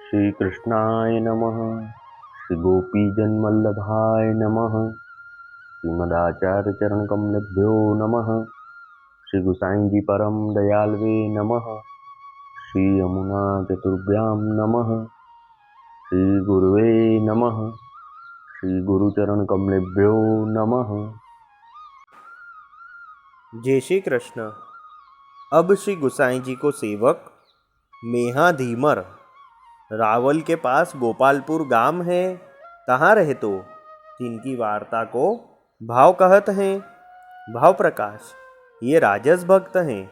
श्रीकृष्णाय नमः। श्रीगोपीजनवल्लभाय नमः। श्रीमदाचार्यचरणकमलेभ्यो नमः। श्री गुसाई जी परम दयालवे नमः। श्री यमुना चतुर्भ्यां नमः। श्री गुरुवे नमः। श्री गुरुचरणकमलेभ्यो नमः। जय श्री कृष्ण। अब श्री गुसाई जी को सेवक मेहा धीमर रावल के पास गोपालपुर गांव है, तहाँ रहतो। तिनकी वार्ता को भाव कहत हैं। भाव प्रकाश ये राजस भक्त हैं।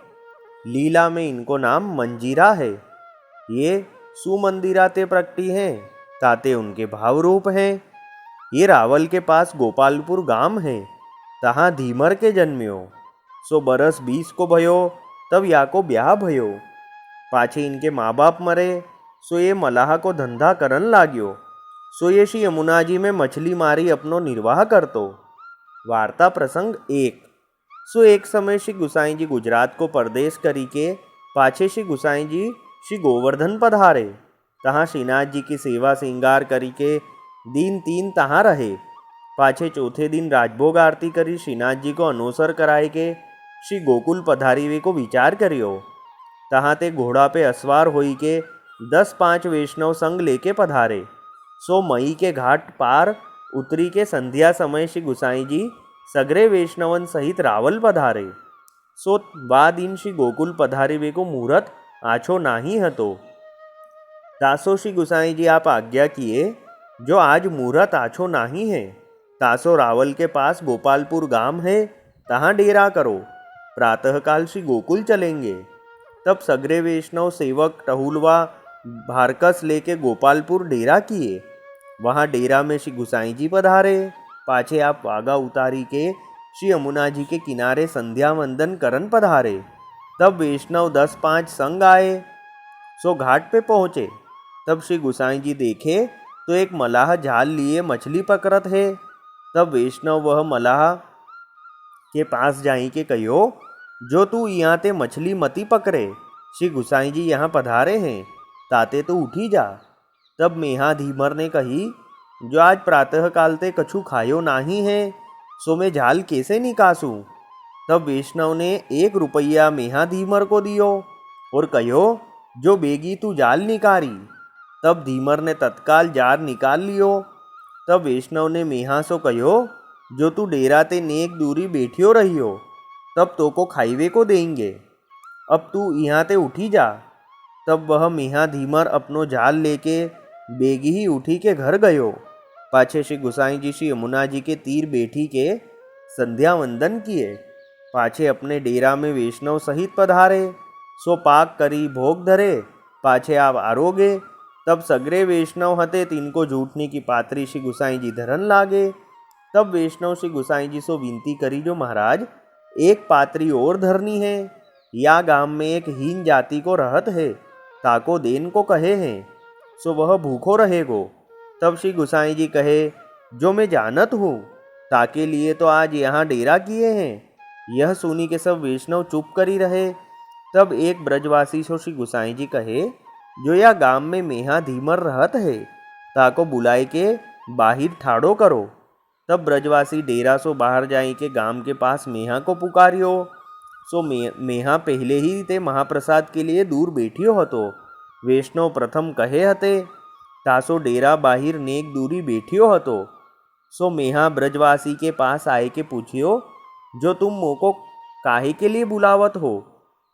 लीला में इनको नाम मंजीरा है। ये सुमंदिराते प्रकटी हैं, ताते उनके भाव रूप हैं। ये रावल के पास गोपालपुर गांव है, तहाँ धीमर के जन्म्यो। सो बरस 20 को भयो, तब या को ब्याह भयो। पाछे इनके माँ बाप मरे, सो ये मलाह को धंधा करन लाग्यो। सो ये श्री यमुना जी में मछली मारी अपनो निर्वाह करतो। वार्ता प्रसंग 1। सो एक समय श्री गुसाई जी गुजरात को परदेश करी के पाछे श्री गुसाई जी श्री गोवर्धन पधारे। तहाँ श्रीनाथ जी की सेवा श्रृंगार करी के दिन 3 तहाँ रहे। पाछे चौथे दिन राजभोग आरती करी श्रीनाथ जी को अनोसर कराए के श्री गोकुल पधारीवे को विचार करियो। तहाँ ते घोड़ा पे असवार होई के 10-5 वैष्णव संग लेके पधारे। सो मई के घाट पार उतरी के संध्या समय श्री गुसाई जी सगरे वैष्णवन सहित रावल पधारे। सो बा दिन श्री गोकुल पधारीवे को मुहूर्त आछो नाही हतो। तासो श्री गुसाई जी आप आज्ञा किए, जो आज मुहूर्त आछो नाही है, तासो रावल के पास गोपालपुर गांव है, तहाँ डेरा करो। प्रातःकाल श्री गोकुल चलेंगे। तब सगरे वैष्णव सेवक टहुलवा भारकस लेके गोपालपुर डेरा किए। वहाँ डेरा में श्री गुसाई जी पधारे। पाछे आप वागा उतारी के श्री यमुना जी के किनारे संध्या वंदन करन पधारे। तब वैष्णव 10-5 संग आए। सो घाट पे पहुँचे। तब श्री गुसाई जी देखे तो एक मलाह जाल लिए मछली पकड़त है। तब वैष्णव वह मलाह के पास जाई के कहियो, जो तू यहाँ ते मछली मती पकड़े, श्री गुसाई जी यहाँ पधारे हैं, ताते तो उठी जा। तब मेहा धीमर ने कही, जो आज प्रातः काल ते कछु खायो नाही है, सो मैं झाल कैसे निकासूं। तब वैष्णव ने 1 रुपया मेहा धीमर को दियो और कहो, जो बेगी तू जाल निकारी। तब धीमर ने तत्काल जार निकाल लियो। तब वैष्णव ने मेहा सो कहो, जो तू डेरा ते नेक दूरी बैठियो रहियो, तब तो को खाईवे को देंगे। अब तू यहाँ ते उठी जा। तब वह मेहा धीमर अपनो जाल लेके बेगी ही उठी के घर गयो। पाछे श्री गुसाई जी श्री यमुना जी के तीर बैठी के संध्या वंदन किए। पाछे अपने डेरा में वैष्णव सहित पधारे। सो पाक करी भोग धरे। पाछे आप आरोगे। तब सगरे वैष्णव हते, तिनको झूठनी की पात्री श्री गुसाई जी धरन लागे। तब वैष्णव श्री गुसाई जी सो विनती करी, जो महाराज एक पात्री और धरनी है। या गांव में एक हीन जाति को रहत है, ताको देन को कहे हैं, सो वह भूखो रहेगो। तब श्री गुसाई जी कहे, जो मैं जानत हूँ, ताके लिए तो आज यहाँ डेरा किए हैं। यह सुनी के सब वैष्णव चुप करी रहे। तब एक ब्रजवासी सो श्री गुसाई जी कहे, जो या गांव में मेहा धीमर रहत है, ताको बुलाए के बाहिर ठाड़ो करो। तब ब्रजवासी डेरा सो बाहर जाई के गांव के पास मेहा को पुकारियो। सो मेहा पहले ही ते महाप्रसाद के लिए दूर बैठियो हतो। वैष्णव प्रथम कहे हते, तासो डेरा बाहिर नेक दूरी बैठियो हतो। सो मेहा ब्रजवासी के पास आए के पूछियो, जो तुम मोको काहे के लिए बुलावत हो।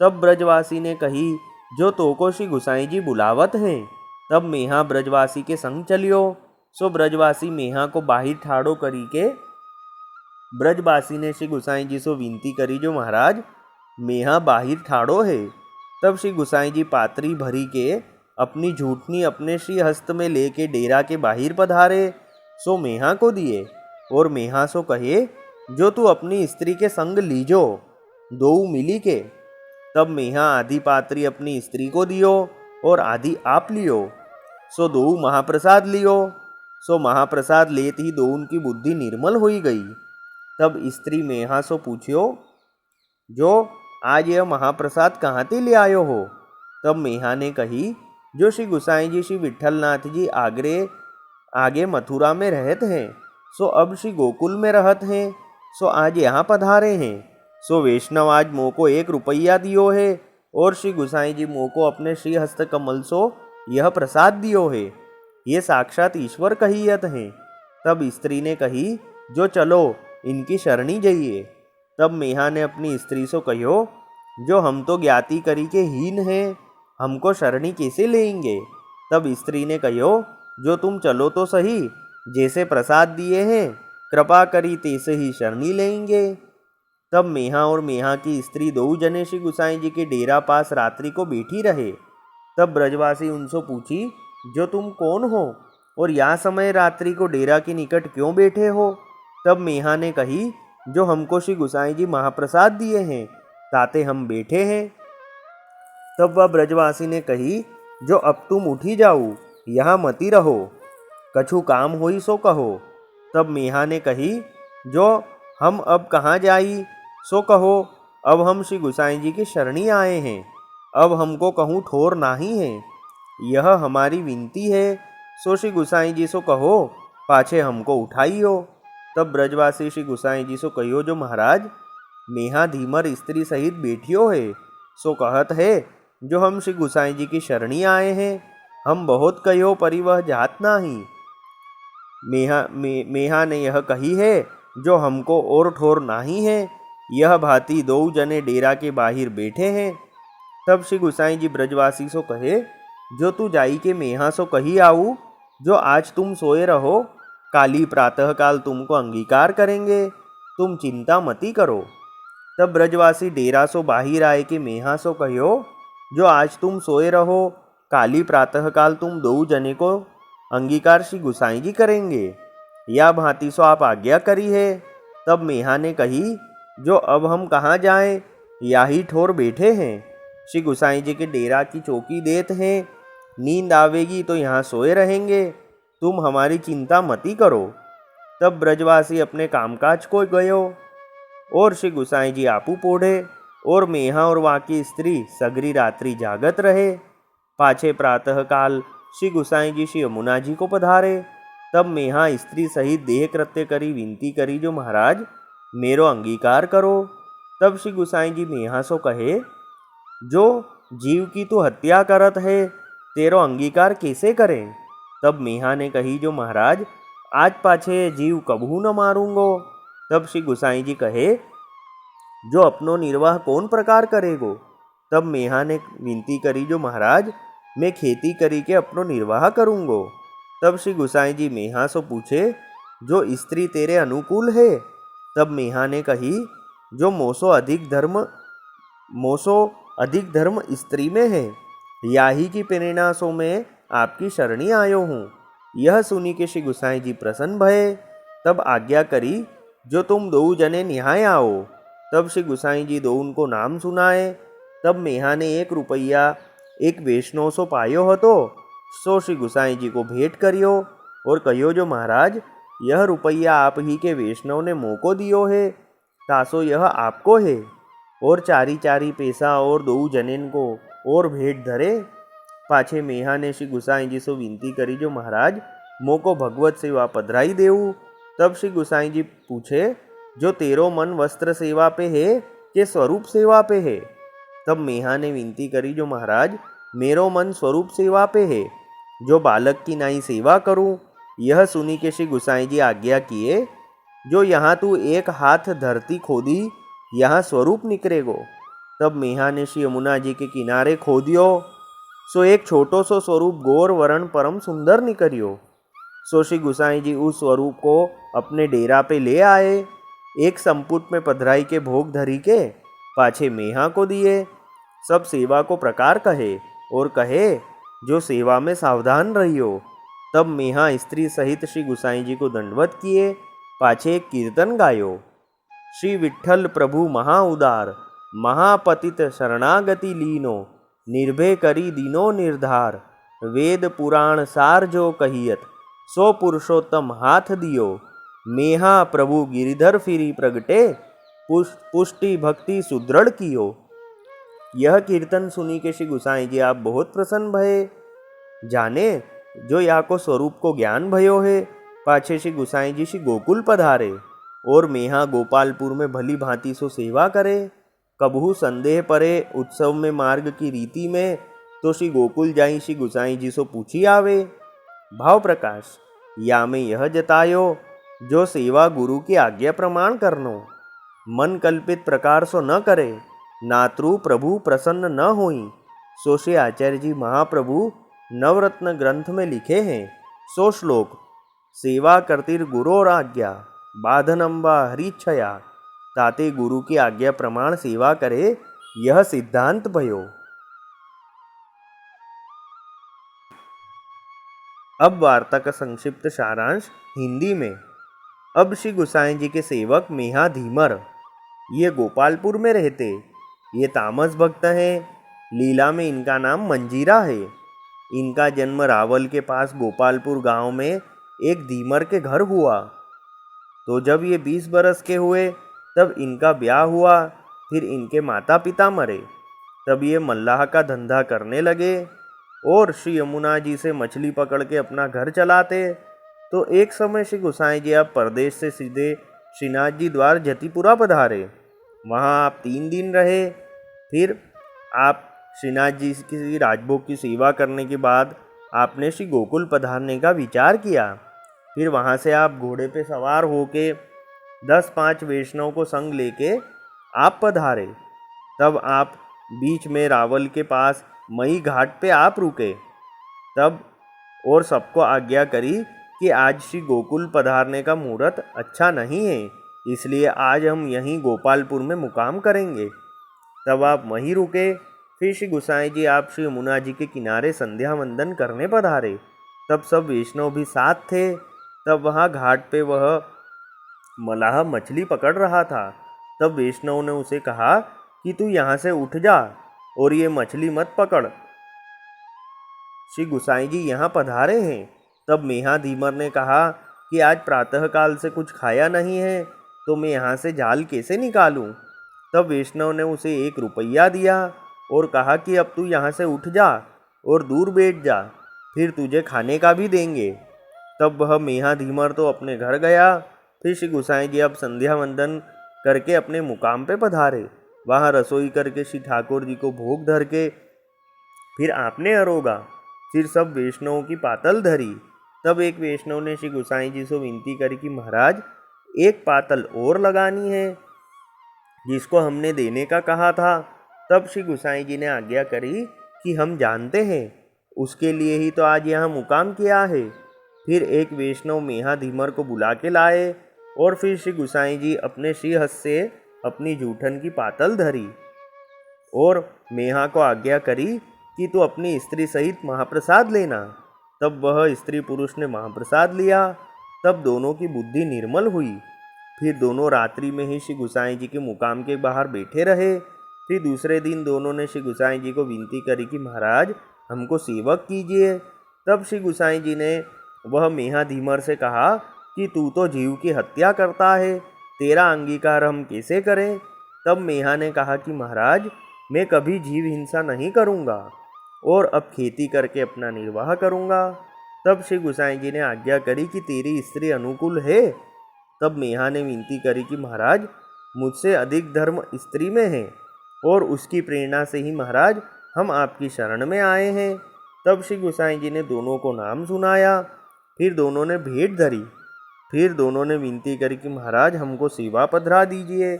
तब ब्रजवासी ने कही, जो तोको श्री गुसाई जी बुलावत हैं। तब मेहा ब्रजवासी के संग चलियो। सो ब्रजवासी मेहा को बाहिर ठाड़ो करी के ब्रजवासी ने श्री गुसाई जी से विनती करी, जो महाराज मेहा बाहिर ठाड़ो है। तब श्री गुसाई जी पात्री भरी के अपनी झूठनी अपने श्री हस्त में लेके डेरा के बाहिर पधारे। सो मेहा को दिए और मेहा सो कहे, जो तू अपनी स्त्री के संग लीजो, दो मिली के। तब मेहा आधी पात्री अपनी स्त्री को दियो और आधी आप लियो। सो दो महाप्रसाद लियो। सो महाप्रसाद लेत ही दो उनकी बुद्धि निर्मल होई गई। तब स्त्री मेहा सो पूछियो, जो आज यह महाप्रसाद कहाँ ते ले आयो हो। तब मेहा ने कही, जो श्री गोसाई जी श्री विठलनाथ जी आगे मथुरा में रहते हैं, सो अब श्री गोकुल में रहत हैं, सो आज यहाँ पधारे हैं। सो वैष्णव आज मोह को 1 रुपया दियो है और श्री गोसाई जी मोह को अपने श्री हस्त कमल सो यह प्रसाद दियो है। ये साक्षात ईश्वर कहियत हैं। तब स्त्री ने कही, जो चलो इनकी शरणी जाइए। तब मेहा ने अपनी स्त्री से कहो, जो हम तो ज्ञाति करी के हीन हैं, हमको शरणी कैसे लेंगे। तब स्त्री ने कहो, जो तुम चलो तो सही, जैसे प्रसाद दिए हैं कृपा करी तैसे ही शरणी लेंगे। तब मेहा और मेहा की स्त्री 2 जने श्री गोसाई जी के डेरा पास रात्रि को बैठी रहे। तब ब्रजवासी उनसे पूछी, जो तुम कौन हो और यह समय रात्रि को डेरा के निकट क्यों बैठे हो। तब मेहा ने कही, जो हमको श्री गोसाई जी महाप्रसाद दिए हैं ताते हम बैठे हैं। तब वह ब्रजवासी ने कही, जो अब तुम उठी जाओ, यहाँ मती रहो, कछु काम होई सो कहो। तब मेहा ने कही, जो हम अब कहाँ जाई सो कहो, अब हम श्री गोसाई जी की शरणी आए हैं, अब हमको कहूँ ठोर नहीं है, यह हमारी विनती है। सो श्री गोसाई जी सो कहो, पाछे हमको उठाइयो। तब ब्रजवासी श्री गोसाई जी सो कहियो, जो महाराज मेहा धीमर स्त्री सहित बैठियो है, सो कहत है, जो हम श्री गोसाई जी की शरणी आए हैं, हम बहुत कहो परि वह जात नाही। मेहा ने यह कही है, जो हमको और ठोर नहीं है, यह भांति 2 जने डेरा के बाहर बैठे हैं। तब श्री गोसाई जी ब्रजवासी सो कहे, जो तू जाई के मेहा सो कही आऊ, जो आज तुम सोए रहो, काली प्रातःकाल तुमको अंगीकार करेंगे, तुम चिंता मती करो। तब ब्रजवासी डेरा सो बाहर आए कि मेहा सो कहो, जो आज तुम सोए रहो, काली प्रातःकाल तुम 2 जने को अंगीकार श्री गोसाई जी करेंगे, या भांति सो आप आज्ञा करी है। तब मेहा ने कही, जो अब हम कहाँ जाएं, यही ठोर बैठे हैं, श्री गोसाई जी के डेरा की चौकी देते हैं, नींद आवेगी तो यहाँ सोए रहेंगे, तुम हमारी चिंता मती करो। तब ब्रजवासी अपने कामकाज को गयो और श्री गोसाई जी आपू पोढ़े और मेहा और वहाँ की स्त्री सगरी रात्रि जागत रहे। पाछे प्रातःकाल श्री गोसाई जी श्री यमुना जी को पधारे। तब मेहा स्त्री सहित देह कृत्य करी विनती करी, जो महाराज मेरो अंगीकार करो। तब श्री गोसाई जी मेहा सो कहे, जो जीव की तू हत्या करत है, तेरो अंगीकार कैसे करें। तब मेहा ने कही, जो महाराज आज पाछे जीव कबहू न मारूंगो। तब श्री गोसाई जी कहे, जो अपनो निर्वाह कौन प्रकार करेगो। तब मेहा ने विनती करी, जो महाराज मैं खेती करी के अपनो निर्वाह करूंगो। तब श्री गोसाई जी मेहा से पूछे, जो स्त्री तेरे अनुकूल है। तब मेहा ने कही, जो मोसो अधिक धर्म स्त्री में है, याही की प्रेरणा सो मैं आपकी शरणी आयो हूँ। यह सुनी के श्री गोसाई जी प्रसन्न भये। तब आज्ञा करी, जो तुम 2 जने निहाय आओ। तब श्री गोसाई जी 2 उनको नाम सुनाए। तब मेहा ने 1 रुपया एक वैष्णव सो पायो हतो, सो श्री गोसाई जी को भेंट करियो और कहियो, जो महाराज यह रुपया आप ही के वैष्णव ने मोह को दियो है, तासो यह आपको है। और 4 पैसा और 2 जनेन को और भेंट धरे। पाछे मेहा ने श्री गोसाई जी से विनती करी, जो महाराज मोह को भगवत सेवा पधराई देऊ। तब श्री गोसाई जी पूछे, जो तेरो मन वस्त्र सेवा पे है कि स्वरूप सेवा पे है। तब मेहा ने विनती करी, जो महाराज मेरो मन स्वरूप सेवा पे है, जो बालक की नाई सेवा करूं। यह सुनी के श्री गोसाई जी आज्ञा किए, जो यहाँ तू 1 हाथ धरती खोदी, यहाँ स्वरूप निकरेगो। तब मेहा ने श्री यमुना जी के किनारे खोदियो, सो एक छोटो सो स्वरूप गौर वरण परम सुंदर निकरियो। सो श्री गोसाई जी उस स्वरूप को अपने डेरा पे ले आए। एक संपुट में पधराई के भोग धरी के पाछे मेहा को दिए। सब सेवा को प्रकार कहे और कहे, जो सेवा में सावधान रहियो। तब मेहा स्त्री सहित श्री गोसाई जी को दंडवत किए, पाछे एक कीर्तन गायो। श्री विठ्ठल प्रभु महाउदार, महापतित शरणागति लीनो, निर्भय करी दीनो निर्धार। वेद पुराण सार जो कहियत, सो पुरुषोत्तम हाथ दियो। मेहा प्रभु गिरिधर फिरी प्रगटे, पुष्टि भक्ति सुदृढ़ कियो। यह कीर्तन सुनी के श्री गोसाई जी आप बहुत प्रसन्न भये। जाने जो या को स्वरूप को ज्ञान भयो है, पाछे श्री गुसाई जी श्री गोकुल पधारे और मेहा गोपालपुर में भली भांति सो सेवा करे। कबहू संदेह परे उत्सव में मार्ग की रीति में, तो श्री गोकुल जाई श्री गुसाई जी सो पूछी आवे। भाव प्रकाश या में यह जतायो, जो सेवा गुरु की आज्ञा प्रमाण करनो, मन कल्पित प्रकार सो न करे, नात्रु प्रभु प्रसन्न न होई। सो श्री आचार्य जी महाप्रभु नवरत्न ग्रंथ में लिखे हैं। सो श्लोक सेवा करतिर गुरोर आज्ञा, बाधनम्बा हरिच्छया, ताते गुरु की आज्ञा प्रमाण सेवा करे, यह सिद्धांत भयो। अब वार्ता का संक्षिप्त सारांश हिंदी में। अब श्री गुसाई जी के सेवक मेहा धीमर ये गोपालपुर में रहते। ये तामस भक्त हैं। लीला में इनका नाम मंजीरा है। इनका जन्म रावल के पास गोपालपुर गांव में एक धीमर के घर हुआ। तो जब ये 20 बरस के हुए तब इनका ब्याह हुआ। फिर इनके माता पिता मरे। तब ये मल्लाह का धंधा करने लगे और श्री यमुना जी से मछली पकड़ के अपना घर चलाते। तो एक समय श्री गुसाई जी आप परदेश से सीधे श्रीनाथ जी द्वार जतिपुरा पधारे। वहाँ आप 3 दिन रहे। फिर आप श्रीनाथ जी की राजभोग की सेवा करने के बाद आपने श्री गोकुल पधारने का विचार किया। फिर वहाँ से आप घोड़े पे सवार होके 10-5 वैष्णव को संग लेके आप पधारे। तब आप बीच में रावल के पास मई घाट पे आप रुके। तब और सबको आज्ञा करी कि आज श्री गोकुल पधारने का मुहूर्त अच्छा नहीं है, इसलिए आज हम यहीं गोपालपुर में मुकाम करेंगे। तब आप वहीं रुके। फिर श्री गुसाई जी आप श्री यमुना जी के किनारे संध्या वंदन करने पधारे। तब सब वैष्णव भी साथ थे। तब वहाँ घाट पे वह मलाह मछली पकड़ रहा था। तब वैष्णव ने उसे कहा कि तू यहाँ से उठ जा और ये मछली मत पकड़, श्री गुसाई जी यहाँ पधारे हैं। तब मेहा धीमर ने कहा कि आज प्रातःकाल से कुछ खाया नहीं है, तो मैं यहाँ से जाल कैसे निकालूं? तब वैष्णव ने उसे 1 रुपया दिया और कहा कि अब तू यहाँ से उठ जा और दूर बैठ जा, फिर तुझे खाने का भी देंगे। तब वह मेहा धीमर तो अपने घर गया। फिर श्री गुसाई जी अब संध्या वंदन करके अपने मुकाम पे पधारे। वहाँ रसोई करके श्री ठाकुर जी को भोग धर के फिर आपने अरोगा। फिर सब वैष्णवों की पातल धरी। तब एक वैष्णव ने श्री गुसाई जी से विनती करी कि महाराज एक पातल और लगानी है, जिसको हमने देने का कहा था। तब श्री गुसाई जी ने आज्ञा करी कि हम जानते हैं, उसके लिए ही तो आज यहाँ मुकाम किया है। फिर एक वैष्णव मेहा धीमर को बुला के लाए और फिर श्री गुसाई जी अपने श्रीहस्त से अपनी जूठन की पातल धरी और मेहा को आज्ञा करी कि तू अपनी स्त्री सहित महाप्रसाद लेना। तब वह स्त्री पुरुष ने महाप्रसाद लिया। तब दोनों की बुद्धि निर्मल हुई। फिर दोनों रात्रि में ही श्री गुसाई जी के मुकाम के बाहर बैठे रहे। फिर दूसरे दिन दोनों ने श्री गुसाई जी को विनती करी कि महाराज हमको सेवक कीजिए। तब श्री गुसाई जी ने वह मेहा धीमर से कहा कि तू तो जीव की हत्या करता है, तेरा अंगीकार हम कैसे करें? तब मेहा ने कहा कि महाराज मैं कभी जीव हिंसा नहीं करूँगा और अब खेती करके अपना निर्वाह करूँगा। तब श्री गुसाई जी ने आज्ञा करी कि तेरी स्त्री अनुकूल है। तब मेहा ने विनती करी कि महाराज मुझसे अधिक धर्म स्त्री में है और उसकी प्रेरणा से ही महाराज हम आपकी शरण में आए हैं। तब श्री गुसाई जी ने दोनों को नाम सुनाया। फिर दोनों ने भेंट धरी। फिर दोनों ने विनती करी कि महाराज हमको सेवा पधरा दीजिए।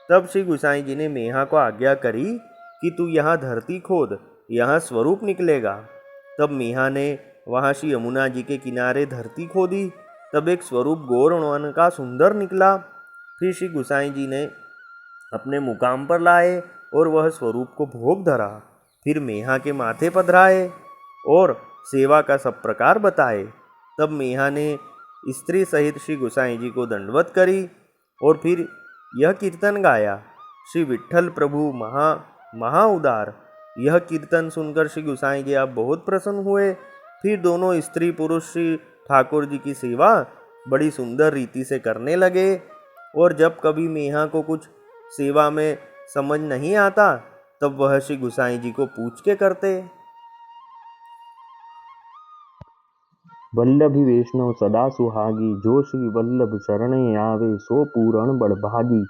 तब श्री गुसाई जी ने मेहा को आज्ञा करी कि तू यहाँ धरती खोद, यहाँ स्वरूप निकलेगा। तब मेहा ने वहाँ श्री यमुना जी के किनारे धरती खोदी। तब एक स्वरूप गौर वन का सुंदर निकला। फिर श्री गुसाई जी ने अपने मुकाम पर लाए और वह स्वरूप को भोग धरा। फिर मेहा के माथे पधराए और सेवा का सब प्रकार बताए। तब मेहा ने स्त्री सहित श्री गुसाई जी को दंडवत करी और फिर यह कीर्तन गाया, श्री विट्ठल प्रभु महा उदार। यह कीर्तन सुनकर श्री गुसाई जी आप बहुत प्रसन्न हुए। फिर दोनों स्त्री पुरुष श्री ठाकुर जी की सेवा बड़ी सुंदर रीति से करने लगे। और जब कभी मेहा को कुछ सेवा में समझ नहीं आता तब वह श्री गुसाई जी को पूछ के करते। वल्लभी वैष्णव सदा सुहागी, जो श्री वल्लभ शरणे आवे, सो पूरण बड़भागी।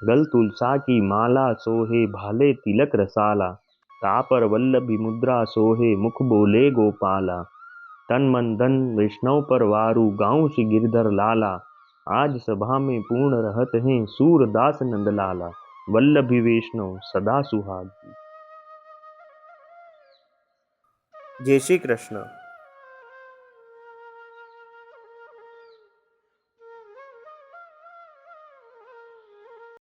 गल तुलसा की माला सोहे, भाले तिलक रसाला, तापर वल्लभी मुद्रा सोहे, मुख बोले गोपाला। तन मन धन वैष्णव पर वारू, गाँव श्री गिरधर लाला, आज सभा में पूर्ण रहत हैं, सूरदास नंदलाला। वल्लभी वैष्णव सदा सुहागी। जय श्री कृष्ण।